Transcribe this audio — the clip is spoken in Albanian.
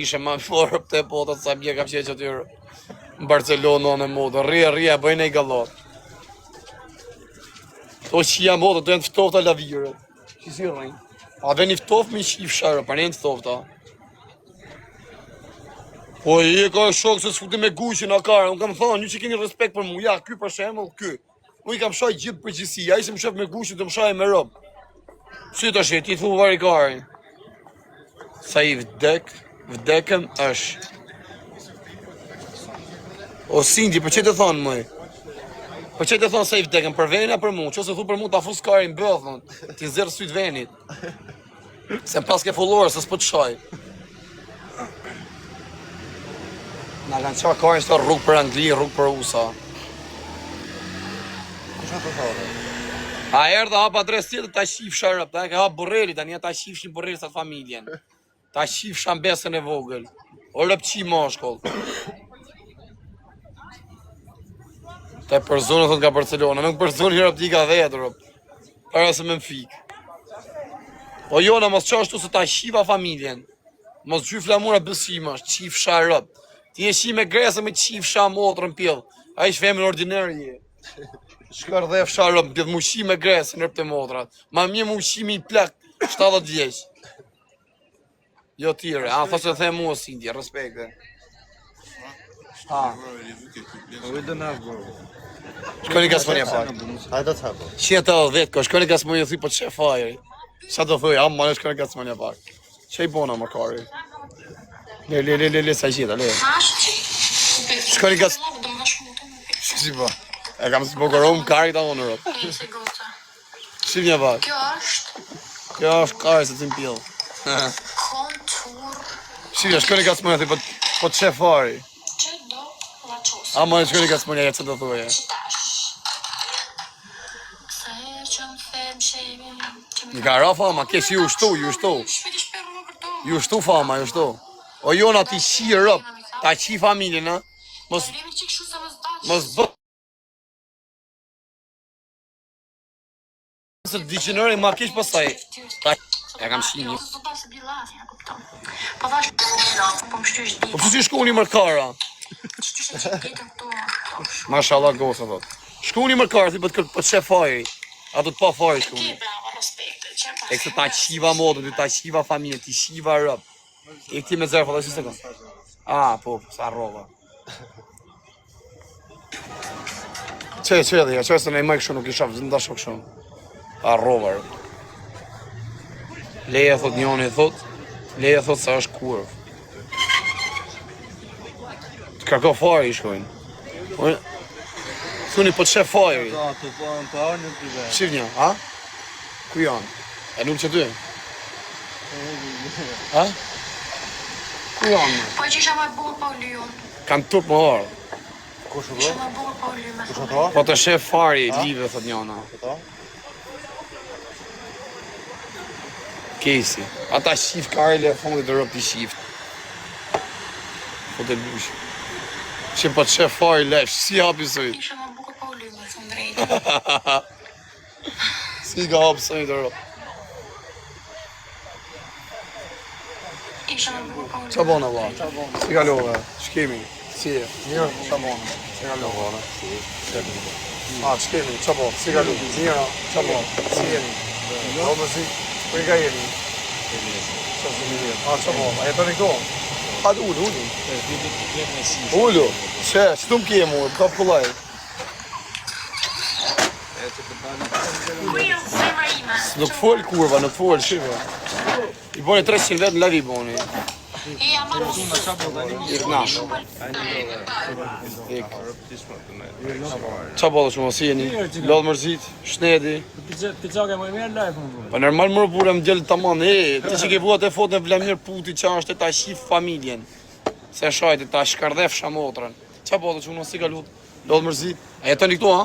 Ishe ma forë për te potët sa bje kam qenë që tyre në Barcelona në modë, rria, bëjnë e gallat. To që jam modë, të janë të ftofta lavire. Që si rrinë? A dhe një ftoft me qif shërë, për një të ftofta. Po i e ka shokë se s'futi me guqin a karë, unë kam thonë, një që keni respekt për mu, ja, ky për shemull, ky. Unë i kam shaj gjithë përgjësia, i se më shëf me guqin të më shaj me robë. Si të shi, ti të fu vari karin. Sa i vdekëm është. O Sindi, për që të thonë mëj? Për që të thonë sa i vdekëm, për venin a për mu? Që se thu për mu ta fu s'karin bëthën, ti zërë sytë venit. Se më pas ke followers, se s'po të shaj. Na kanë qa karin shto rrugë për Angli, rrugë për USA. Kusha të thore? A erë dhe hapa adres tjetë ta shif shërëp, ta e ke hapa Borreli, ta një ta shifshin Borreli sa familjen. Ta shif shambesën e vogël. O lëpqi mashkull. Ta e përzonë, thot nga Barcelona. Nuk përzonë hirap t'i ka vetë, rëp. Para se me më fikë. O jona, mos qashtu se ta shiva familjen. Mos gjy flamura bësimash, qif sharëp. Ti e shi me gresë me qif sha motrën pjellë. A ish femën ordinarë je. Shkër dhe fsharëp, pjellë mu shi me gresë nërp të motrat. Ma mje mu shimi i plak 70 vjeq. Jo tire, a thos që the mua Sindi, respekte. Shkoni Gasmonja pak. Hajde të hapë. 180 ko, shkoni Gasmonja thuj po të shef fajri. Sa do thuj, amma në shkoni Gasmonja pak. Që i bona më kari? Le, sa gjitha, le. Shkoni Gasmonja. Si po? E kam si pokorom kari ta unë rëp. Shif një pak. Kjo është kari se të më pjellë. Shifja, shkoni Gasmonja thuj po të shef fajri. Amma në shkoni Gasmonja, që do thuj. Nga ra fama, kesh ju shtu. Ju shtu fama, ju shtu. O jona ti shi rëp, ta qi familjen, a? Mos bë... Se të diqenëri ma kesh pastaj. E kam shi një. Po pësë që shku një mërkara? Mashallah gosa, thot. Shku një mërkara, ti për të shef fajri. A do të pa fajri shku një. E këtë ta qiva modën, ta qiva familjen, ti qiva rëp. E këti me zërë, fëllë, si se kënë? A, po, sa rova. Që edhe, që se ne i majkë shumë, nuk i shafë, zënda shok shumë. A rova rëp. Leja thot njoni, leja thot sa është kurv. Të kërko fajri i shkojnë. Thuni po të shef fajri. Shif një, a? Ku janë? E nuk që ty? A? Ku janë me? Po që isha më bukur pa u lyun. Kanë tup më orë. Kusha Isha më bukur pa u lyun me Kusha thonë. të? Po të shef fari, live, thot njona. Kesi. Ata shif karele e fundit të rëp t'i shift. Po të lush. Që po të shef fari lefsh, si hapi sëjt? Isha më bukur pa u lyun me thonë drejtë. Si ka hapi sëjt të rëp? Isha më bukur pa u lyun. Qa bona, vla? Si ka love? Shkemi? Si e? Mirë, Qa bona? Si ka love? A, shkemi? Qa bona? Si ka love? Mira, qa bona? Si jeni? O më si? Për i ka jeni? A, qa bona? E të një këto? Ha, ullu. Ullu? Që të më kje mu, ka pëllaj. Kuj është zemra ime? Nuk fol kurva, nuk fol, shiva. I boni 300 vetë në lavi boni. E jam marrë unë. Ik nash. Ik. Qa bëllë shumë, si jeni? Lodhë mërzit, shnedi. Pizzake më e mirë live më Pa normal më rëpure më gjellë të manë, ti që ke vuat e fotë në Vlamir Puti që është e ta shif familjen. Se shajti, ta shkardhef shamotrën. Qa bëllë shumë, si ka lutë? Lodhë mërzit. A jetoni këtu, ha?